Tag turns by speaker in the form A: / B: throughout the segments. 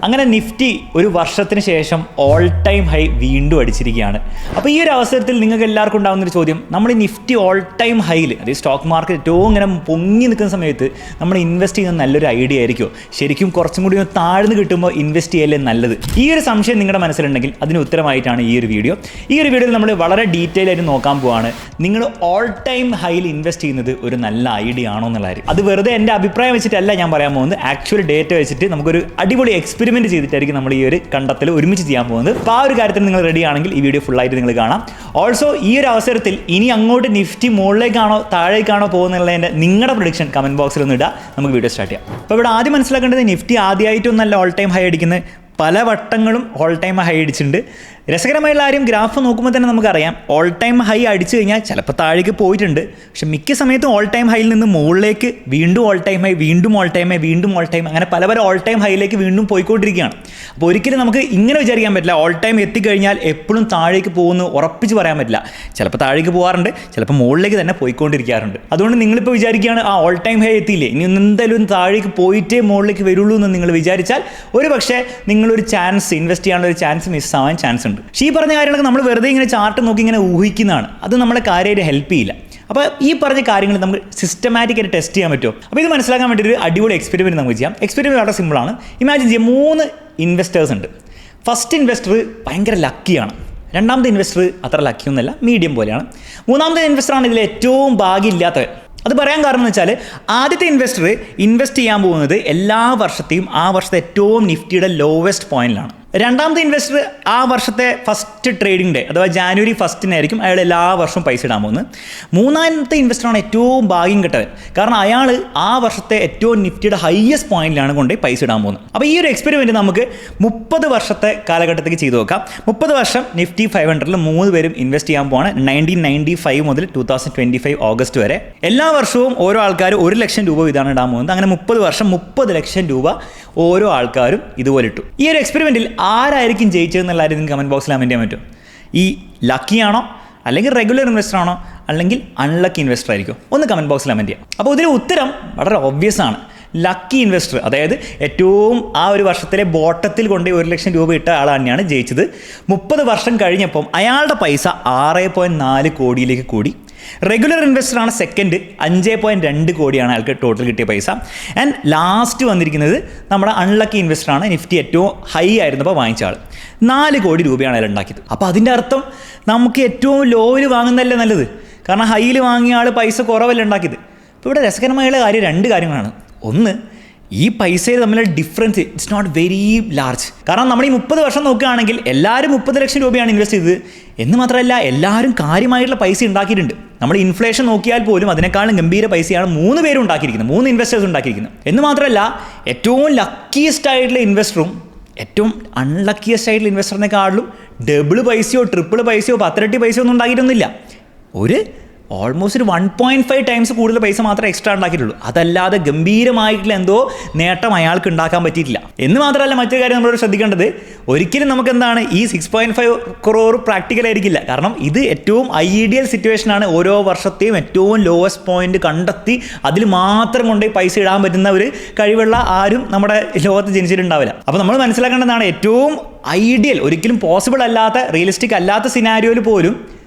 A: അങ്ങനെ നിഫ്റ്റി ഒരു വർഷത്തിന് ശേഷം ഓൾ ടൈം ഹൈ വീണ്ടും അടിച്ചിരിക്കുകയാണ്. അപ്പോൾ ഈ ഒരു അവസരത്തിൽ നിങ്ങൾക്ക് എല്ലാവർക്കും ഉണ്ടാകുന്നൊരു ചോദ്യം, നമ്മൾ ഈ നിഫ്റ്റി ഓൾ ടൈം ഹൈയിൽ, അതായത് സ്റ്റോക്ക് മാർക്കറ്റ് ഏറ്റവും ഇങ്ങനെ പൊങ്ങി നിൽക്കുന്ന സമയത്ത് നമ്മൾ ഇൻവെസ്റ്റ് ചെയ്യുന്നത് നല്ലൊരു ഐഡിയ ആയിരിക്കുമോ? ശരിക്കും കുറച്ചും കൂടി ഒന്ന് താഴ്ന്ന് കിട്ടുമ്പോൾ ഇൻവെസ്റ്റ് ചെയ്യല്ലേ നല്ലത്? ഈ ഒരു സംശയം നിങ്ങളുടെ മനസ്സിലുണ്ടെങ്കിൽ അതിന് ഉത്തരമായിട്ടാണ് ഈ ഒരു വീഡിയോ. ഈ ഒരു വീഡിയോയിൽ നമ്മൾ വളരെ ഡീറ്റെയിൽ ആയിട്ട് നോക്കാൻ പോവാണ്, നിങ്ങൾ ഓൾ ടൈം ഹൈയിൽ ഇൻവെസ്റ്റ് ചെയ്യുന്നത് ഒരു നല്ല ഐഡിയ ആണോ എന്നുള്ള കാര്യം. അത് വെറുതെ എൻ്റെ അഭിപ്രായം വെച്ചിട്ടല്ല ഞാൻ പറയാൻ പോകുന്നത്, ആക്ച്വൽ ഡേറ്റ വെച്ചിട്ട് നമുക്കൊരു അടിപൊളി എക്സ്പെരിമെന്റ് ചെയ്തിട്ടായിരിക്കും നമ്മൾ ഈ ഒരു കണ്ടെത്തൽ ഒരുമിച്ച് ചെയ്യാൻ പോകുന്നത്. അപ്പോൾ ആ ഒരു കാര്യത്തിൽ നിങ്ങൾ റെഡി ആണെങ്കിൽ ഈ വീഡിയോ ഫുള്ളായിട്ട് നിങ്ങൾ കാണാം. ഓൾസോ ഈ ഒരു അവസരത്തിൽ ഇനി അങ്ങോട്ട് നിഫ്റ്റി മുകളിലേക്കാണോ താഴേക്കാണോ പോകുന്നുള്ളതിൻ്റെ നിങ്ങളുടെ പ്രൊഡിക്ഷൻ കമന്റ് ബോക്സിൽ ഒന്ന് ഇടുക. നമുക്ക് വീഡിയോ സ്റ്റാർട്ട് ചെയ്യാം. അപ്പോൾ ഇവിടെ ആദ്യം മനസ്സിലാക്കേണ്ടത്, നിഫ്റ്റി ആദ്യമായിട്ടൊന്നല്ല ഓൾ ടൈം ഹൈ അടിക്കുന്നത്, പല വട്ടങ്ങളും ഓൾ ടൈം ഹൈ അടിച്ചിട്ടുണ്ട്. രസകരമായുള്ള കാര്യം, ഗ്രാഫ് നോക്കുമ്പോൾ തന്നെ നമുക്കറിയാം ഓൾ ടൈം ഹൈ അടിച്ചു കഴിഞ്ഞാൽ ചിലപ്പോൾ താഴേക്ക് പോയിട്ടുണ്ട്, പക്ഷെ മിക്ക സമയത്തും ഓൾ ടൈം ഹൈയിൽ നിന്ന് മുകളിലേക്ക് വീണ്ടും ഓൾ ടൈം ഹൈ, വീണ്ടും ഓൾ ടൈം ഹൈ, വീണ്ടും ഓൾ ടൈം, അങ്ങനെ പല ഓൾ ടൈം ഹൈയിലേക്ക് വീണ്ടും പോയിക്കൊണ്ടിരിക്കുകയാണ്. അപ്പോൾ ഒരിക്കലും നമുക്ക് ഇങ്ങനെ വിചാരിക്കാൻ പറ്റില്ല, ഓൾ ടൈം എത്തിക്കഴിഞ്ഞാൽ എപ്പോഴും താഴേക്ക് പോകുന്നു ഉറപ്പിച്ച് പറയാൻ പറ്റില്ല. ചിലപ്പോൾ താഴേക്ക് പോകാറുണ്ട്, ചിലപ്പോൾ മുകളിലേക്ക് തന്നെ പോയിക്കൊണ്ടിരിക്കാറുണ്ട്. അതുകൊണ്ട് നിങ്ങളിപ്പോൾ വിചാരിക്കുകയാണ് ആ ഓൾ ടൈം ഹൈ എത്തിയില്ലേ, ഇനി എന്തായാലും താഴേക്ക് പോയിട്ടേ മുകളിലേക്ക് വരുള്ളൂ എന്ന് നിങ്ങൾ വിചാരിച്ചാൽ ഒരു പക്ഷേ നിങ്ങളൊരു ചാൻസ്, ഇൻവെസ്റ്റ് ചെയ്യാനുള്ള ഒരു ചാൻസ് മിസ്സാവാൻ ചാൻസ് ഉണ്ട്. പക്ഷേ ഈ പറഞ്ഞ കാര്യങ്ങളൊക്കെ നമ്മൾ വെറുതെ ഇങ്ങനെ ചാർട്ട് നോക്കി ഇങ്ങനെ ഊഹിക്കുന്നതാണ്, അത് നമ്മളെ കാര്യമായിട്ട് ഹെൽപ്പ് ചെയ്യില്ല. അപ്പോൾ ഈ പറഞ്ഞ കാര്യങ്ങൾ നമുക്ക് സിസ്റ്റമാറ്റിക്കായിട്ട് ടെസ്റ്റ് ചെയ്യാൻ പറ്റുമോ? അപ്പോൾ ഇത് മനസ്സിലാക്കാൻ വേണ്ടി ഒരു അടിപൊളി എക്സ്പെരിമെൻറ്റ് നമുക്ക് ചെയ്യാം. എക്സ്പെരിമെൻറ്റ് വളരെ സിമ്പിളാണ്. ഇമാജിൻ ചെയ്യാം, 3 ഇൻവെസ്റ്റേഴ്സ് ഉണ്ട്. ഫസ്റ്റ് ഇൻവെസ്റ്റർ ഭയങ്കര ലക്കിയാണ്, രണ്ടാമത്തെ ഇൻവെസ്റ്റർ അത്ര ലക്കിയൊന്നുമല്ല, മീഡിയം പോലെയാണ്, മൂന്നാമത്തെ ഇൻവെസ്റ്ററാണ് ഇതിൽ ഏറ്റവും ഭാഗ്യമില്ലാത്തവൻ. അത് പറയാൻ കാരണം എന്ന് വെച്ചാൽ, ആദ്യത്തെ ഇൻവെസ്റ്റർ ഇൻവെസ്റ്റ് ചെയ്യാൻ പോകുന്നത് എല്ലാ വർഷത്തെയും ആ വർഷത്തെ ഏറ്റവും നിഫ്റ്റിയുടെ ലോവസ്റ്റ് പോയിന്റിലാണ്. രണ്ടാമത്തെ ഇൻവെസ്റ്റർ ആ വർഷത്തെ ഫസ്റ്റ് ട്രേഡിംഗ് ഡേ അഥവാ ജാനുവരി 1 അയാൾ എല്ലാ വർഷവും പൈസ ഇടാൻ പോകുന്നത്. മൂന്നാമത്തെ ഇൻവെസ്റ്ററാണ് ഏറ്റവും ഭാഗ്യം കെട്ടവൻ, കാരണം അയാൾ ആ വർഷത്തെ ഏറ്റവും നിഫ്റ്റിയുടെ ഹയസ്റ്റ് പോയിന്റിലാണ് കൊണ്ടുപോയി പൈസ ഇടാൻ പോകുന്നത്. അപ്പോൾ ഈ ഒരു എക്സ്പെരിമെൻറ്റ് നമുക്ക് 30 വർഷത്തെ കാലഘട്ടത്തേക്ക് ചെയ്തു നോക്കാം. 30 വർഷം നിഫ്റ്റി 500-ൽ 3 പേരും ഇൻവെസ്റ്റ് ചെയ്യാൻ പോവാണ്. 1995 മുതൽ 2025 ഓഗസ്റ്റ് വരെ എല്ലാ വർഷവും ഓരോ ആൾക്കാരും 1 ലക്ഷം രൂപ ഇതാണ് ഇടാൻ പോകുന്നത്. അങ്ങനെ 30 വർഷം 30 ലക്ഷം രൂപ ഓരോ ആൾക്കാരും ഇതുപോലെ ഇട്ടു. ഈ ഒരു എക്സ്പെരിമെൻറ്റിൽ ആരായിരിക്കും ജയിച്ചതെന്നുള്ള കാര്യം നിങ്ങൾക്ക് കമൻറ്റ് ബോക്സിൽ കമൻറ്റ് ചെയ്യാൻ പറ്റും. ഈ ലക്കിയാണോ, അല്ലെങ്കിൽ റെഗുലർ ഇൻവെസ്റ്റർ ആണോ, അല്ലെങ്കിൽ അൺലക്കി ഇൻവെസ്റ്റർ ആയിരിക്കും? ഒന്ന് കമൻറ്റ് ബോക്സിൽ കമൻറ്റ് ചെയ്യാം. അപ്പോൾ ഇതിന് ഉത്തരം വളരെ ഒബ്വിയസ് ആണ്. ലക്കി ഇൻവെസ്റ്റർ, അതായത് ഏറ്റവും ആ ഒരു വർഷത്തിലെ ബോട്ടത്തിൽ കൊണ്ട് 1 ലക്ഷം രൂപ ഇട്ട ആൾ തന്നെയാണ് ജയിച്ചത്. 30 വർഷം കഴിഞ്ഞപ്പം അയാളുടെ പൈസ 6.4 കോടിയിലേക്ക് കൂടി. റെഗുലർ ഇൻവെസ്റ്ററാണ് സെക്കൻഡ്, 5.2 കോടിയാണ് അയാൾക്ക് ടോട്ടൽ കിട്ടിയ പൈസ. ആൻഡ് ലാസ്റ്റ് വന്നിരിക്കുന്നത് നമ്മുടെ അൺലക്കി ഇൻവെസ്റ്ററാണ്, നിഫ്റ്റി ഏറ്റവും ഹൈ ആയിരുന്നപ്പോൾ വാങ്ങിച്ച ആൾ. 4 കോടി രൂപയാണ് അയാൾ ഉണ്ടാക്കിയത്. അപ്പോൾ അതിൻ്റെ അർത്ഥം നമുക്ക് ഏറ്റവും ലോയിൽ വാങ്ങുന്നതല്ലേ നല്ലത്, കാരണം ഹൈയിൽ വാങ്ങിയ ആൾ പൈസ കുറവല്ല ഉണ്ടാക്കിയത്. ഇപ്പോൾ ഇവിടെ രസകരമായുള്ള കാര്യം 2 കാര്യങ്ങളാണ്. ഒന്ന്, ഈ പൈസയിൽ തമ്മിലുള്ള difference it's not very large. കാരണം നമ്മൾ ഈ 30 വർഷം നോക്കുകയാണെങ്കിൽ എല്ലാവരും 30 ലക്ഷം രൂപയാണ് ഇൻവെസ്റ്റ് ചെയ്തത് എന്ന് മാത്രമല്ല, എല്ലാവരും കാര്യമായിട്ടുള്ള പൈസ ഉണ്ടാക്കിയിട്ടുണ്ട്. നമ്മൾ ഇൻഫ്ലേഷൻ നോക്കിയാൽ പോലും അതിനേക്കാളും ഗംഭീര പൈസയാണ് 3 പേരും ഉണ്ടാക്കിയിരിക്കുന്നത്, 3 ഇൻവെസ്റ്റേഴ്സ് ഉണ്ടാക്കിയിരിക്കുന്നത്. എന്ന് മാത്രമല്ല, ഏറ്റവും ലക്കിയസ്റ്റ് ആയിട്ടുള്ള ഇൻവെസ്റ്ററും ഏറ്റവും അൺലക്കിയസ്റ്റ് ആയിട്ടുള്ള ഇൻവെസ്റ്ററിനെക്കാളും ഡബിൾ പൈസയോ ട്രിപ്പിൾ പൈസയോ 10 ഇരട്ടി പൈസയോ ഒന്നും ഉണ്ടാക്കിയിട്ടൊന്നുമില്ല. ഒരു ഓൾമോസ്റ്റ് ഒരു 1.5 ടൈംസ് കൂടുതൽ പൈസ മാത്രമേ എക്സ്ട്രാ ഉണ്ടാക്കിയിട്ടുള്ളൂ. അതല്ലാതെ ഗംഭീരമായിട്ടുള്ള എന്തോ നേട്ടം അയാൾക്ക് ഉണ്ടാക്കാൻ പറ്റിയിട്ടില്ല. എന്ന് മാത്രമല്ല, മറ്റൊരു കാര്യം നമ്മളോട് ശ്രദ്ധിക്കേണ്ടത്, ഒരിക്കലും നമുക്ക് എന്താണ് ഈ 6.5 crore പ്രാക്ടിക്കൽ ആയിരിക്കില്ല. കാരണം ഇത് ഏറ്റവും ഐഡിയൽ സിറ്റുവേഷനാണ്. ഓരോ വർഷത്തെയും ഏറ്റവും ലോവസ്റ്റ് പോയിന്റ് കണ്ടെത്തി അതിൽ മാത്രം കൊണ്ടുപോയി പൈസ ഇടാൻ പറ്റുന്ന ഒരു കഴിവുള്ള ആരും നമ്മുടെ ലോകത്ത് ജനിച്ചിട്ടുണ്ടാവില്ല. അപ്പോൾ നമ്മൾ മനസ്സിലാക്കേണ്ടതാണ്, ഏറ്റവും ഐഡിയൽ, ഒരിക്കലും പോസിബിൾ അല്ലാത്ത, റിയലിസ്റ്റിക് അല്ലാത്ത സിനാരിയോയിൽ പോലും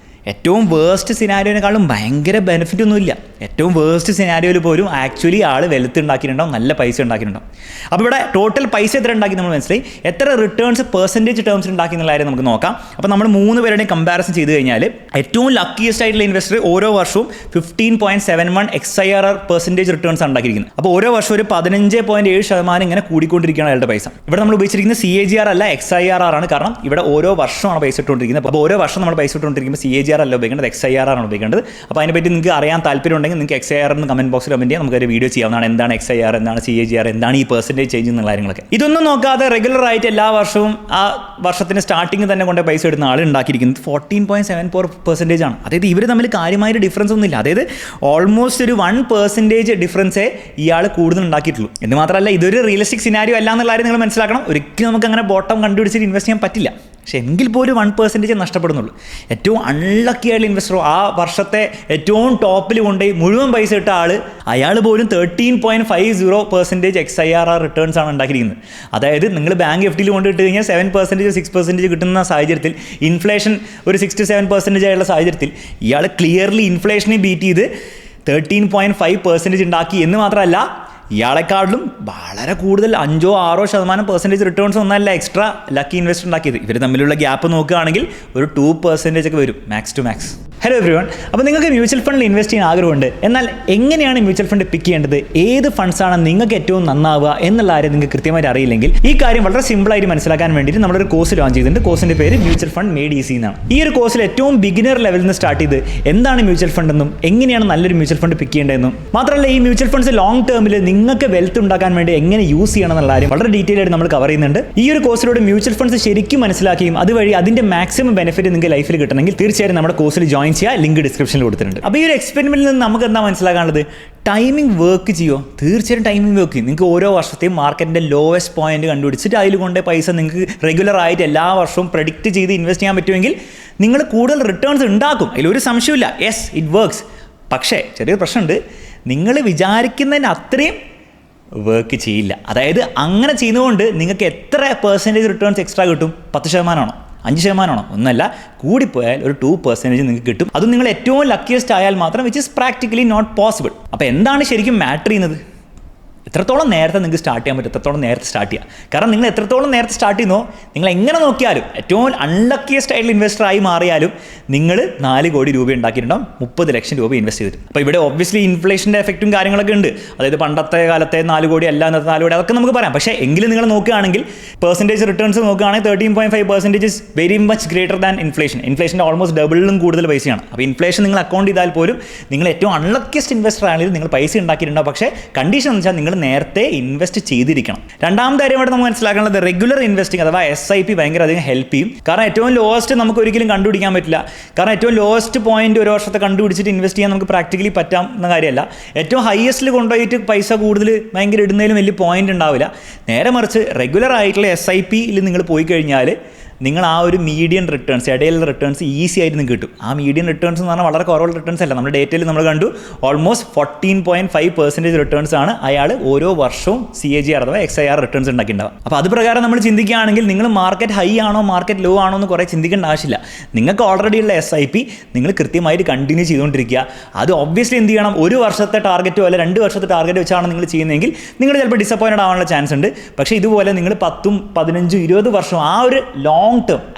A: ഏറ്റവും വേസ്റ്റ് സിനാരിയോനെക്കാളും ഭയങ്കര ബെനിഫിറ്റ് ഒന്നുമില്ല. ഏറ്റവും വേസ്റ്റ് സിനാരിയോയിൽ പോലും ആക്ച്വലി ആൾ വെൽത്ത് ഉണ്ടാക്കിയിട്ടുണ്ടാവും, നല്ല പൈസ ഉണ്ടാക്കിയിട്ടുണ്ടാവും. അപ്പോൾ ഇവിടെ ടോട്ടൽ പൈസ എത്ര ഉണ്ടാക്കി നമ്മൾ മനസ്സിലായി, എത്ര റിട്ടേൺസ് പെർസെൻറ്റേജ് ടേംസിൽ ഉണ്ടാക്കി എന്നുള്ള കാര്യം നമുക്ക് നോക്കാം. അപ്പോൾ നമ്മൾ 3 പേരുടെയും കമ്പാരിസൺ ചെയ്ത് കഴിഞ്ഞാൽ ഏറ്റവും ലക്കിയസ്റ്റ് ആയിട്ടുള്ള ഇൻവെസ്റ്റർ ഓരോ വർഷവും 15.71 XIRR പെർസെൻറ്റേജ് റിട്ടേൺസ് ഉണ്ടാക്കിയിരിക്കുന്നത്. അപ്പോൾ ഓരോ വർഷം ഒരു 15.7% ഇങ്ങനെ കൂടിക്കൊണ്ടിരിക്കുകയാണ് അയാളുടെ പൈസ. ഇവിടെ നമ്മൾ ഉപയോഗിച്ചിരിക്കുന്നത് CAGR അല്ല, XIRR ആണ്. കാരണം ഇവിടെ ഓരോ വർഷമാണ് പൈസ ഇട്ടുകൊണ്ടിരിക്കുന്നത്. അപ്പോൾ ഓരോ വർഷം നമ്മൾ പൈസ ഇട്ടുകൊണ്ടിരിക്കുമ്പോൾ CAGR അല്ല ഉപയോഗിക്കേണ്ടത്, XIRR ആണ് ഉപയോഗിക്കേണ്ടത്. അപ്പോൾ അതിനെപ്പറ്റി നിങ്ങൾക്ക് അറിയാൻ താല്പര്യം ഉണ്ടെങ്കിൽ നിങ്ങൾക്ക് XIRR എന്ന് കമന്റ് ബോക്സിൽ കമന്റ് ചെയ്യാം. നമുക്കൊരു വീഡിയോ ചെയ്യാവുന്നതാണ്. എന്താണ് XIRR, എന്താണ് CAGR, എന്താണ് ഈ പെർസെൻറ്റേജ് ചേഞ്ച് എന്നുള്ള കാര്യങ്ങളൊക്കെ. ഇതൊന്നും നോക്കാതെ റെഗുലർ ആയിട്ട് എല്ലാ വർഷവും ആ വർഷത്തിന് സ്റ്റാർട്ടിങ് തന്നെ കൊണ്ട് പൈസ ഇടുന്ന ആൾ ഉണ്ടാക്കിയിരിക്കുന്നത് 14.74% ആണ്. അതായത് ഇവർ തമ്മിൽ കാര്യമായൊരു ഡിഫറൻസ് ഒന്നുമില്ല. അതായത് ഓൾമോസ്റ്റ് ഒരു 1% ഡിഫറൻസേ ഇയാൾ കൂടുതൽ ഉണ്ടാക്കിയിട്ടുള്ളൂ. എന്ന് മാത്രമല്ല, ഇതൊരു റിയലിസ്റ്റിക് സിനാരിയോ അല്ല എന്നുള്ള കാര്യം നിങ്ങൾ മനസ്സിലാക്കണം. ഒരിക്കലും നമുക്ക് അങ്ങനെ ബോട്ടം കണ്ടുപിടിച്ചിട്ട് ഇൻവെസ്റ്റ് ചെയ്യാൻ പറ്റില്ല. പക്ഷെ എങ്കിൽ പോലും 1% നഷ്ടപ്പെടുന്നുള്ളൂ. ഏറ്റവും അൺലക്കി ആയിട്ടുള്ള ഇൻവെസ്റ്റർ, ആ വർഷത്തെ ഏറ്റവും ടോപ്പിൽ കൊണ്ടുപോയി മുഴുവൻ പൈസ ഇട്ട അയാൾ പോലും 13.50% XIRR റിട്ടേൺസ് ആണ് ഉണ്ടാക്കിയിരിക്കുന്നത്. അതായത് നിങ്ങൾ ബാങ്ക് FDയിൽ കൊണ്ടിട്ട് കഴിഞ്ഞാൽ 7% 6% കിട്ടുന്ന സാഹചര്യത്തിൽ, ഇൻഫ്ലേഷൻ ഒരു 6 to 7% ആയുള്ള സാഹചര്യത്തിൽ ഇയാൾ ക്ലിയർലി ഇൻഫ്ലേഷനെ ബീറ്റ് ചെയ്ത് 13.5% ഉണ്ടാക്കി. എന്ന് മാത്രമല്ല, ഇയാളെക്കാട്ടിലും വളരെ കൂടുതൽ 5-6% റിട്ടേൺസ് ഒന്നല്ല എക്സ്ട്രാ ലക്കി ഇൻവെസ്റ്റ് ഉണ്ടാക്കിയത്. ഇവർ തമ്മിലുള്ള ഗ്യാപ്പ് നോക്കുകയാണെങ്കിൽ ഒരു 2% ഒക്കെ വരും max to max. Hello everyone, അപ്പോൾ നിങ്ങൾക്ക് മ്യൂച്വൽ ഫണ്ടിൽ ഇൻവെസ്റ്റ് ചെയ്യാൻ ആഗ്രഹമുണ്ട്. എന്നാൽ എങ്ങനെയാണ് മ്യൂച്വൽ ഫണ്ട് പിക്ക് ചെയ്യേണ്ടത്, ഏത് ഫണ്ട്സാണ് നിങ്ങൾക്ക് ഏറ്റവും നന്നാവുക എന്നുള്ള കാര്യം നിങ്ങൾക്ക് കൃത്യമായിട്ട് അറിയില്ലെങ്കിൽ, ഈ കാര്യം വളരെ സിമ്പിളായിട്ട് മനസ്സിലാക്കാൻ വേണ്ടിയിട്ട് നമ്മളൊരു കോഴ്സ് ലോഞ്ച് ചെയ്തിട്ടുണ്ട്. കോഴ്സിൻ്റെ പേര് മ്യൂച്വൽ ഫണ്ട് മെയ്ഡ് ഈസി എന്നാണ്. ഈ ഒരു കോഴ്സിൽ ഏറ്റവും ബിഗിനർ ലെവലിൽ നിന്ന് സ്റ്റാർട്ട് ചെയ്ത് എന്താണ് മ്യൂച്വൽ ഫണ്ട് എന്നും എങ്ങനെയാണ് നല്ലൊരു മ്യൂച്വൽ ഫണ്ട് പിക്ക് ചെയ്യേണ്ടതെന്നും, മാത്രമല്ല ഈ മ്യൂച്വൽ ഫണ്ട്സ് ലോങ് ടേമിൽ നിങ്ങൾക്ക് വെൽത്ത് ഉണ്ടാക്കാൻ വേണ്ടി എങ്ങനെ യൂസ് ചെയ്യണം എന്നുള്ള കാര്യം വളരെ ഡീറ്റെയിൽ ആയിട്ട് നമ്മൾ കവർ ചെയ്യുന്നുണ്ട്. ഈ ഒരു കോഴ്സിലൂടെ മ്യൂച്വൽ ഫണ്ട്സ് ശരിക്കും മനസ്സിലാക്കുകയും അതുവഴി അതിന്റെ മാക്സിമം ബെനിഫിറ്റ് നിങ്ങൾക്ക് ലൈഫിൽ കിട്ടണമെങ്കിൽ തീർച്ചയായും നമ്മുടെ കോഴ്സിൽ ജോയിൻ ചെയ്യുക. ലിങ്ക് ഡിസ്ക്രിപ്ഷനിൽ കൊടുത്തിട്ടുണ്ട്. അപ്പോൾ ഈ ഒരു എക്സ്പെരിമെന്റിൽ നിന്ന് നമുക്ക് എന്താ മനസ്സിലാക്കാനുള്ളത്? ടൈമിംഗ് വർക്ക് ചെയ്യുമോ? തീർച്ചയായും ടൈമിംഗ് വർക്ക് ചെയ്യും. നിങ്ങൾക്ക് ഓരോ വർഷത്തെയും മാർക്കറ്റിന്റെ ലോവസ്റ്റ് പോയിന്റ് കണ്ടുപിടിച്ചിട്ട് അതിൽ കൊണ്ട് പൈസ നിങ്ങൾക്ക് റെഗുലർ ആയിട്ട് എല്ലാ വർഷവും പ്രഡിക്റ്റ് ചെയ്ത് ഇൻവെസ്റ്റ് ചെയ്യാൻ പറ്റുമെങ്കിൽ നിങ്ങൾ കൂടുതൽ റിട്ടേൺസ് ഉണ്ടാക്കും. അതിലൊരു സംശയമില്ല. Yes, it works. പക്ഷേ ചെറിയൊരു പ്രശ്നമുണ്ട്. നിങ്ങൾ വിചാരിക്കുന്നതിന് അത്രയും വർക്ക് ചെയ്യില്ല. അതായത് അങ്ങനെ ചെയ്യുന്നതുകൊണ്ട് നിങ്ങൾക്ക് എത്ര % റിട്ടേൺസ് എക്സ്ട്രാ കിട്ടും? 10% 5% ഒന്നല്ല, കൂടിപ്പോയാൽ ഒരു 2% നിങ്ങൾക്ക് കിട്ടും. അതും നിങ്ങൾ ഏറ്റവും ലക്കിയസ്റ്റ് ആയാൽ മാത്രം, which is practically not possible. അപ്പോൾ എന്താണ് ശരിക്കും മാറ്റർ ചെയ്യുന്നത്? എത്രത്തോളം നേരത്തെ നിങ്ങൾക്ക് സ്റ്റാർട്ട് ചെയ്യാൻ പറ്റും, എത്രത്തോളം നേരത്തെ സ്റ്റാർട്ട് ചെയ്യുക. കാരണം നിങ്ങൾ എത്രത്തോളം നേരത്തെ സ്റ്റാർട്ട് ചെയ്യുന്നോ, നിങ്ങൾ എങ്ങനെ നോക്കിയാലും ഏറ്റവും അൺലക്കിയസ്റ്റ് ആയിട്ടുള്ള ഇൻവെസ്റ്ററായി മാറിയാലും നിങ്ങൾ 4 കോടി രൂപ ഉണ്ടാക്കിയിട്ടുണ്ടാവും, 30 ലക്ഷം രൂപ ഇൻവെസ്റ്റ് ചെയ്തിട്ട്. അപ്പോൾ ഇവിടെ ഒബ്വിയസ്ലി ഇൻഫ്ലേഷൻ്റെ എഫക്റ്റും കാര്യങ്ങളൊക്കെ ഉണ്ട്. അതായത് പണ്ടത്തെ കാലത്തെ 4 കോടി അല്ല, ഇന്നത്തെ 4 കോടി, അതൊക്കെ നമുക്ക് പറയാം. പക്ഷേ എങ്കിലും നിങ്ങൾ നോക്കുകയാണെങ്കിൽ റിട്ടേൺസ് നോക്കുകയാണെങ്കിൽ 13.5% is very much greater than inflation. ഇൻഫ്ലേഷൻ്റെ ഓൾമോസ്റ്റ് ഡബിളിലും കൂടുതൽ പൈസയാണ്. അപ്പോൾ ഇൻഫ്ലേഷൻ നിങ്ങൾ അക്കൗണ്ട് ചെയ്താൽ പോലും നിങ്ങൾ ഏറ്റവും അൺലക്കിയസ്റ്റ് ഇൻവെസ്റ്റർ ആണെങ്കിൽ നിങ്ങൾ പൈസ ഉണ്ടാക്കിയിട്ടുണ്ടാവും. പക്ഷേ കണ്ടീഷൻ എന്ന് വെച്ചാൽ നിങ്ങൾ നേരത്തെ ഇൻവെസ്റ്റ് ചെയ്തിരിക്കണം. രണ്ടാമത്തെ കാര്യമായിട്ട് നമുക്ക് മനസ്സിലാക്കാനുള്ളത് റെഗുലർ ഇൻവെസ്റ്റിംഗ് അഥവാ SIP ഭയങ്കര അധികം ഹെൽപ്പ് ചെയ്യും. കാരണം ഏറ്റവും ലോവസ്റ്റ് നമുക്ക് ഒരിക്കലും കണ്ടുപിടിക്കാൻ പറ്റില്ല. കാരണം ഏറ്റവും ലോവസ്റ്റ് പോയിന്റ് ഒരു വർഷത്തെ കണ്ടുപിടിച്ചിട്ട് ഇൻവെസ്റ്റ് ചെയ്യാൻ നമുക്ക് പ്രാക്ടിക്കലി പറ്റാവുന്ന കാര്യമല്ല. ഏറ്റവും ഹയസ്റ്റിൽ കൊണ്ടുപോയിട്ട് പൈസ കൂടുതൽ ഭയങ്കര ഇടുന്നതിലും വലിയ പോയിന്റ് ഉണ്ടാവില്ല. നേരെ മറിച്ച് റെഗുലർ ആയിട്ടുള്ള SIPയിൽ നിങ്ങൾ പോയി കഴിഞ്ഞാൽ നിങ്ങൾ ആ ഒരു മീഡിയൻ റിട്ടേൺസ്, ഇടയിലുള്ള റിട്ടേൺസ് ഈസി ആയിട്ട് നിങ്ങൾക്ക് കിട്ടും. ആ മീഡിയൻ റിട്ടേൺസ് എന്ന് പറഞ്ഞാൽ വളരെ കുറവുള്ള റിട്ടേൺസ് അല്ല. നമ്മുടെ ഡേറ്റയിൽ നമ്മൾ കണ്ടു ഓൾമോസ്റ്റ് 14.5% റിട്ടേൺസ് ആണ് അയാൾ ഓരോ വർഷവും CAGR അഥവാ XIR റിട്ടേൺസ് ഉണ്ടാക്കിയിട്ടുണ്ടാവും. അപ്പോൾ അത് പ്രകാരം നമ്മൾ ചിന്തിക്കുകയാണെങ്കിൽ നിങ്ങൾ മാർക്കറ്റ് ഹൈ ആണോ മാർക്കറ്റ് ലോ ആണോ എന്ന് കുറേ ചിന്തിക്കേണ്ട ആവശ്യമില്ല. നിങ്ങൾക്ക് ഓൾറെഡി ഉള്ള SIP നിങ്ങൾ കൃത്യമായിട്ട് കണ്ടിന്യൂ ചെയ്തുകൊണ്ടിരിക്കുക. അത് ഒബ്വിയസ്ലി എന്ത് ചെയ്യണം, ഒരു വർഷത്തെ ടാർഗറ്റോ അല്ല 2 വർഷത്തെ ടാർഗറ്റ് വെച്ചാണ് നിങ്ങൾ ചെയ്യുന്നതെങ്കിൽ നിങ്ങൾ ചിലപ്പോൾ ഡിസപ്പോയിൻറ്റഡ് ആവാനുള്ള ചാൻസ് ഉണ്ട്. പക്ഷേ ഇതുപോലെ നിങ്ങൾ 10, 15, 20 വർഷം ആ ഒരു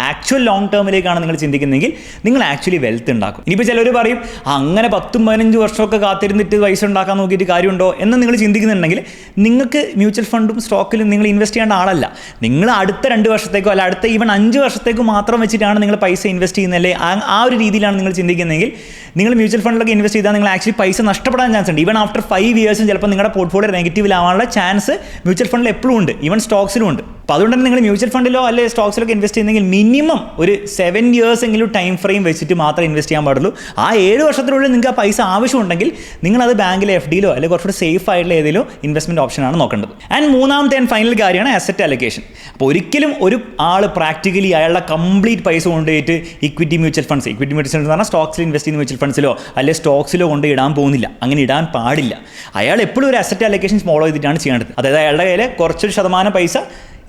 A: ആക്ച്വൽ ലോങ് ടേമിലേക്കാണ് നിങ്ങൾ ചിന്തിക്കുന്നതെങ്കിൽ നിങ്ങൾ ആക്ച്വലി വെൽത്ത് ഉണ്ടാക്കും. ഇനിയിപ്പോൾ ചിലർ പറയും അങ്ങനെ 10, 15 വർഷമൊക്കെ കാത്തിരുന്നിട്ട് പൈസ ഉണ്ടാക്കാൻ നോക്കിയിട്ട് കാര്യമുണ്ടോ എന്ന് നിങ്ങൾ ചിന്തിക്കുന്നുണ്ടെങ്കിൽ നിങ്ങൾക്ക് മ്യൂച്വൽ ഫണ്ടും സ്റ്റോക്കിലും നിങ്ങൾ ഇൻവെസ്റ്റ് ചെയ്യേണ്ട ആളല്ല. നിങ്ങൾ അടുത്ത 2 വർഷത്തേക്കോ അല്ല അടുത്ത ഈവൻ 5 വർഷത്തേക്കോ മാത്രം വെച്ചിട്ടാണ് നിങ്ങൾ പൈസ ഇൻവെസ്റ്റ് ചെയ്യുന്നതല്ലേ, ആ ഒരു രീതിയിലാണ് നിങ്ങൾ ചിന്തിക്കുന്നതെങ്കിൽ നിങ്ങൾ മ്യൂച്വൽ ഫണ്ടിലൊക്കെ ഇൻവെസ്റ്റ് ചെയ്താൽ നിങ്ങൾ ആക്ച്വലി പൈസ നഷ്ടപ്പെടാൻ ചാൻസ് ഉണ്ട്. ഈവൻ ആഫ്റ്റർ 5 ഇയേഴ്സും ചിലപ്പോൾ നിങ്ങളുടെ പോർട്ട്ഫോളിയോ നെഗറ്റീവിലാവാനുള്ള ചാൻസ് മ്യൂച്വൽ ഫണ്ടിൽ എപ്പോഴും ഉണ്ട്, ഈവൻ സ്റ്റോക്സിലും ഉണ്ട്. അപ്പോൾ അതുകൊണ്ട് തന്നെ നിങ്ങൾ മ്യൂച്വൽ ഫണ്ടിലോ അല്ലെങ്കിൽ സ്റ്റോക്സിലൊക്കെ ഇൻവെസ്റ്റ് ചെയ്യുന്നെങ്കിൽ മിനിമം ഒരു 7 ഇയേഴ്സ് എങ്കിലും ടൈം ഫ്രെയിം വെച്ചിട്ട് മാത്രമേ ഇൻവെസ്റ്റ് ചെയ്യാൻ പാടുള്ളൂ. ആ 7 വർഷത്തിനുള്ളിൽ നിങ്ങൾക്ക് ആ പൈസ ആവശ്യമുണ്ടെങ്കിൽ നിങ്ങളത് ബാങ്കിലെ FDയിലോ അല്ലെങ്കിൽ കുറച്ചുകൂടി സേഫ് ആയിട്ടുള്ള ഏതെങ്കിലും ഇൻവെസ്റ്റ്മെൻറ്റ് ഓപ്ഷനാണ് നോക്കേണ്ടത്. ആൻഡ് മൂന്നാമത്തെ ആൻഡ് ഫൈനൽ കാര്യമാണ് അസറ്റ് അലൊക്കേഷൻ. അപ്പോൾ ഒരിക്കലും ഒരു ആൾ പ്രാക്ടിക്കലി അയാളുടെ കംപ്ലീറ്റ് പൈസ കൊണ്ടുപോയിട്ട് ഇക്വിറ്റി മ്യൂച്വൽ ഫണ്ട്സ് എന്ന് പറഞ്ഞാൽ സ്റ്റോക്സിൽ ഇൻവെസ്റ്റ് ചെയ്യുന്ന മ്യൂച്വൽ ഫണ്ട്സിലോ അല്ലെങ്കിൽ സ്റ്റോക്സിലോ കൊണ്ട് ഇടാൻ പോകുന്നില്ല. അങ്ങനെ ഇടാൻ പാടില്ല. അയാൾ എപ്പോഴും ഒരു അസറ്റ് അലൊക്കേഷൻ ഫോളോ ചെയ്തിട്ടാണ് ചെയ്യേണ്ടത്. അതായത് അയാളുടെ കയ്യിൽ കുറച്ചൊരു ശതമാനം പൈസ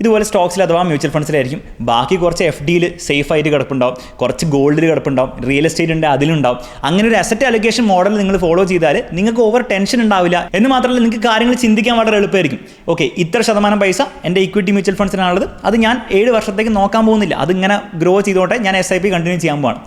A: ഇതുപോലെ സ്റ്റോക്സിൽ അഥവാ മ്യൂച്വൽ ഫണ്ട്സിലായിരിക്കും, ബാക്കി കുറച്ച് FDയിൽ സേഫ് ആയിട്ട് കിടപ്പുണ്ടാവും, കുറച്ച് ഗോൾഡിൽ കിടപ്പുണ്ടാവും, റിയൽ എസ്റ്റേറ്റ് ഉണ്ട് അതിലുണ്ടാവും. അങ്ങനെ ഒരു അസറ്റ് അലൊക്കേഷൻ മോഡൽ നിങ്ങൾ ഫോളോ ചെയ്താൽ നിങ്ങൾക്ക് ഓവർ ടെൻഷൻ ഉണ്ടാവില്ല. എന്ന് മാത്രമല്ല നിങ്ങൾക്ക് കാര്യങ്ങൾ ചിന്തിക്കാൻ വളരെ എളുപ്പമായിരിക്കും. ഓക്കെ, ഇത്ര ശതമാനം പൈസ എൻ്റെ ഇക്വിറ്റി മ്യൂച്വൽ ഫണ്ട്സിനാണുള്ളത്, അത് ഞാൻ 7 വർഷത്തേക്ക് നോക്കാൻ പോകുന്നില്ല, അതിങ്ങനെ ഗ്രോ ചെയ്തോട്ടെ, ഞാൻ SIP കണ്ടിന്യൂ ചെയ്യാൻ പോവാണ്.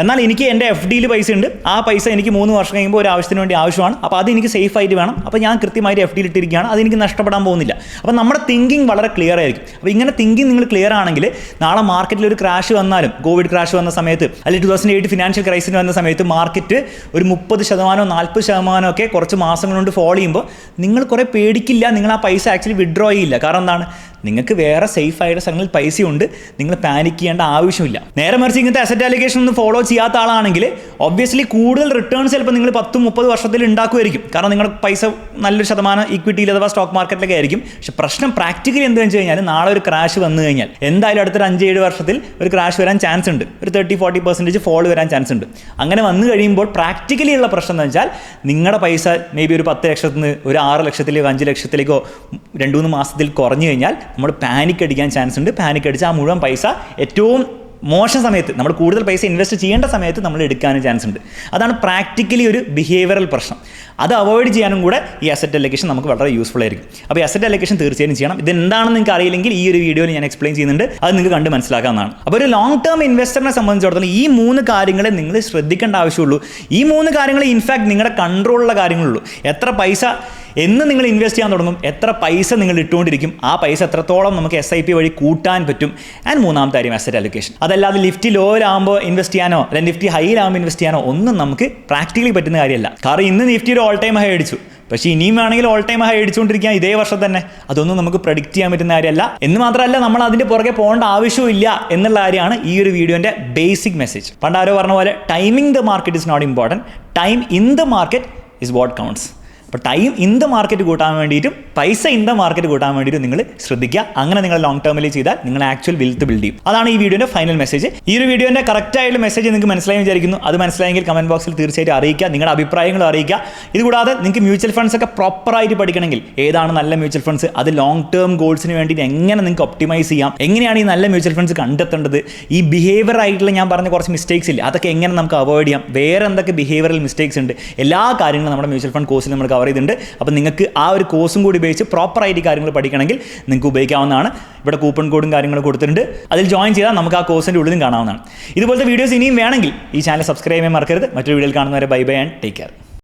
A: എന്നാൽ എനിക്ക് എൻ്റെ FDയിൽ പൈസ ഉണ്ട്, ആ പൈസ എനിക്ക് 3 വർഷം കഴിയുമ്പോൾ ഒരു ആവശ്യത്തിന് വേണ്ടി ആവശ്യമാണ്, അപ്പോൾ അത് എനിക്ക് സേഫ് ആയിട്ട് വേണം, അപ്പോൾ ഞാൻ കൃത്യമായിട്ട് FDയിൽ ഇട്ടിരിക്കുകയാണ്, അതെനിക്ക് നഷ്ടപ്പെടാൻ പോകുന്നില്ല. അപ്പോൾ നമ്മുടെ തിങ്കിങ് വളരെ ക്ലിയർ ആയിരിക്കും. അപ്പോൾ ഇങ്ങനെ തിങ്കിങ് നിങ്ങൾ ക്ലിയർ ആണെങ്കിൽ നാളെ മാർക്കറ്റിൽ ഒരു ക്രാഷ് വന്നാലും, കോവിഡ് ക്രാഷ് വന്ന സമയത്ത് അല്ലെങ്കിൽ 2008 ഫിനാൻഷ്യൽ ക്രൈസിസ് വന്ന സമയത്ത് മാർക്കറ്റ് ഒരു 30%, 40% ഒക്കെ കുറച്ച് മാസങ്ങൾ കൊണ്ട് ഫോളോ ചെയ്യുമ്പോൾ നിങ്ങൾ കുറേ പേടിക്കില്ല, നിങ്ങൾ ആ പൈസ ആക്ച്വലി വിഡ്രോ ചെയ്യില്ല. കാരണം എന്താണ്, നിങ്ങൾക്ക് വേറെ സേഫ് ആയിട്ട് സ്ഥലങ്ങളിൽ പൈസയുണ്ട്, നിങ്ങൾ പാനിക് ചെയ്യേണ്ട ആവശ്യമില്ല. നേരെ മറിച്ച് ഇങ്ങനത്തെ അസറ്റ് അലിഗേഷൻ ഒന്നും ഫോളോ ചെയ്യാത്ത ആളാണെങ്കിൽ ഒബ്വിയസ്ലി കൂടുതൽ റിട്ടേൺസ് ചിലപ്പോൾ നിങ്ങൾ 10-30 വർഷത്തിൽ ഉണ്ടാക്കുമായിരിക്കും. കാരണം നിങ്ങളുടെ പൈസ നല്ലൊരു ശതമാനം ഇക്വിറ്റിയിൽ അഥവാ സ്റ്റോക്ക് മാർക്കറ്റിലൊക്കെ ആയിരിക്കും. പക്ഷെ പ്രശ്നം പ്രാക്ടിക്കലി എന്താണെന്ന് വെച്ച് കഴിഞ്ഞാൽ നാളെ ഒരു ക്രാഷ് വന്നു കഴിഞ്ഞാൽ എന്തായാലും അടുത്തൊരു 5-7 വർഷത്തിൽ ഒരു ക്രാഷ് വരാൻ ചാൻസ് ഉണ്ട്, ഒരു 30-40% ഫോൾ വരാൻ ചാൻസ് ഉണ്ട്. അങ്ങനെ വന്നു കഴിയുമ്പോൾ പ്രാക്ടിക്കലി ഉള്ള പ്രശ്നം എന്ന് വെച്ചാൽ നിങ്ങളുടെ പൈസ മേ ബി ഒരു 10 ലക്ഷത്തിൽ നിന്ന് ഒരു 6 ലക്ഷത്തിലേക്കോ 5 ലക്ഷത്തിലേക്കോ 2-3 മാസത്തിൽ കുറഞ്ഞു കഴിഞ്ഞാൽ നമ്മൾ പാനിക് അടിക്കാൻ ചാൻസ് ഉണ്ട്. പാനിക് അടിച്ച് ആ മുഴുവൻ പൈസ ഏറ്റവും മോശം സമയത്ത്, നമ്മൾ കൂടുതൽ പൈസ ഇൻവെസ്റ്റ് ചെയ്യേണ്ട സമയത്ത് നമ്മൾ എടുക്കാനും ചാൻസ് ഉണ്ട്. അതാണ് പ്രാക്ടിക്കലി ഒരു ബിഹേവിയറൽ പ്രശ്നം. അത് അവോയ്ഡ് ചെയ്യാനും കൂടെ ഈ അസറ്റ് അലൊക്കേഷൻ നമുക്ക് വളരെ യൂസ്ഫുൾ ആയിരിക്കും. അപ്പോൾ ഈ അസറ്റ് അലൊക്കേഷൻ തീർച്ചയായും ചെയ്യണം. ഇതെന്താണെന്ന് നിങ്ങൾക്ക് അറിയില്ലെങ്കിൽ ഈ ഒരു വീഡിയോയിൽ ഞാൻ എക്സ്പ്ലെയിൻ ചെയ്യുന്നുണ്ട്, അത് നിങ്ങൾക്ക് കണ്ട് മനസ്സിലാക്കാവുന്നതാണ്. അപ്പോൾ ഒരു ലോങ് ടേം ഇൻവെസ്റ്ററിനെ സംബന്ധിച്ചിടത്തോളം ഈ 3 കാര്യങ്ങളെ നിങ്ങൾ ശ്രദ്ധിക്കേണ്ട ആവശ്യമുള്ളൂ. ഈ 3 കാര്യങ്ങൾ ഇൻഫാക്ട് നിങ്ങളുടെ കൺട്രോളിലുള്ള കാര്യങ്ങളുള്ളൂ. എത്ര പൈസ എന്ന് നിങ്ങൾ ഇൻവെസ്റ്റ് ചെയ്യാൻ തുടങ്ങും, എത്ര പൈസ നിങ്ങൾ ഇട്ടുകൊണ്ടിരിക്കും, ആ പൈസ എത്രത്തോളം നമുക്ക് SIP വഴി കൂട്ടാൻ പറ്റും. ആൻഡ് മൂന്നാമത്തെ കാര്യം അസറ്റ് അലൊക്കേഷൻ. അതല്ലാതെ ലിഫ്റ്റ് ലോയിലാകുമ്പോൾ ഇൻവെസ്റ്റ് ചെയ്യാനോ അല്ലെങ്കിൽ ലിഫ്റ്റ് ഹൈയിലാകുമ്പോൾ ഇൻവെസ്റ്റ് ചെയ്യാനോ ഒന്നും നമുക്ക് പ്രാക്ടിക്കലി പറ്റുന്ന കാര്യമല്ല. കാരണം ഇന്ന് നിഫ്റ്റി ഒരു ഓൾ ടൈം ഹൈ അടിച്ചു, പക്ഷേ ഇനിയും വേണമെങ്കിൽ ഓൾ ടൈം ഹൈ അടിച്ചുകൊണ്ടിരിക്കുക ഇതേ വർഷം തന്നെ. അതൊന്നും നമുക്ക് പ്രഡിക്റ്റ് ചെയ്യാൻ പറ്റുന്ന കാര്യമല്ല. എന്ന് മാത്രമല്ല നമ്മൾ അതിൻ്റെ പുറകെ പോകേണ്ട ആവശ്യമില്ല എന്നുള്ള കാര്യമാണ് ഈ ഒരു വീഡിയോൻ്റെ ബേസിക് മെസ്സേജ്. പണ്ട് ആരോ പറഞ്ഞ പോലെ timing the market is not important, time in the market is what counts. അപ്പോൾ ടൈം ഇൻ ദ മാർക്കറ്റ് കൂട്ടാൻ വേണ്ടിയിട്ടും പൈസ ഇൻ ദ മാർക്കറ്റ് കൂട്ടാൻ വേണ്ടിയിട്ടും നിങ്ങൾ ശ്രദ്ധിക്കുക. അങ്ങനെ നിങ്ങൾ ലോങ് ടേമിൽ ചെയ്താൽ നിങ്ങൾ ആക്ച്വൽ വെൽത്ത് ബിൽഡ് ചെയ്യും. അതാണ് ഈ വീഡിയോൻ്റെ ഫൈനൽ മെസ്സേജ്. ഈ ഒരു വീഡിയോൻ്റെ കറക്റ്റ് ആയിട്ടുള്ള മെസ്സേജ് നിങ്ങൾക്ക് മനസ്സിലായി വിചാരിക്കുന്നു. അത് മനസ്സിലായെങ്കിൽ കമന്റ് ബോക്സിൽ തീർച്ചയായിട്ടും അറിയിക്കുക, നിങ്ങളുടെ അഭിപ്രായങ്ങൾ അറിയിക്കുക. ഇതുകൂടാതെ നിങ്ങൾക്ക് മ്യൂച്വൽ ഫണ്ട്സ് ഒക്കെ പ്രോപ്പറായിട്ട് പഠിക്കണമെങ്കിൽ ഏതാണ് നല്ല മ്യൂച്വൽ ഫണ്ട്സ്, അത് ലോങ് ടേം ഗോൾസിന് വേണ്ടി എങ്ങനെ നിങ്ങൾക്ക് ഒപ്റ്റിമൈസ് ചെയ്യാം, എങ്ങനെയാണ് ഈ നല്ല മ്യൂച്വൽ ഫണ്ട്സ് കണ്ടെത്തേണ്ടത്, ഈ ബിഹേവിയർ ആയിട്ടുള്ള ഞാൻ പറഞ്ഞ കുറച്ച് മിസ്റ്റേക്സ് ഇല്ല അതൊക്കെ എങ്ങനെ നമുക്ക് അവോയ്ഡ് ചെയ്യാം, വേറെ എന്തൊക്കെ ബിഹേവിയറൽ മിസ്റ്റേക്സ് ഉണ്ട്, എല്ലാ കാര്യങ്ങളും നമ്മുടെ മ്യൂച്വൽ ഫണ്ട് കോഴ്സിൽ നമ്മൾ കവർ ചെയ്തിട്ടുണ്ട്. അപ്പോൾ നിങ്ങൾക്ക് ആ ഒരു കോഴ്സും കൂടി ഉപയോഗിച്ച് പ്രോപ്പറായിട്ട് കാര്യങ്ങൾ പഠിക്കണമെങ്കിൽ നിങ്ങൾക്ക് ഉപയോഗിക്കാവുന്നതാണ്. ഇവിടെ കൂപ്പൺ കോഡും കാര്യങ്ങളും കൊടുത്തിട്ടുണ്ട്, അതിൽ ജോയിൻ ചെയ്താൽ നമുക്ക് ആ കോഴ്സിൻ്റെ ഉള്ളിലും കാണാവുന്നതാണ്. ഇതുപോലത്തെ വീഡിയോസ് ഇനിയും വേണമെങ്കിൽ ഈ ചാനൽ സബ്സ്ക്രൈബ് ചെയ്യാൻ മറക്കരുത്. മറ്റൊരു വീഡിയോയിൽ കാണുന്നവരെ bye bye and take care.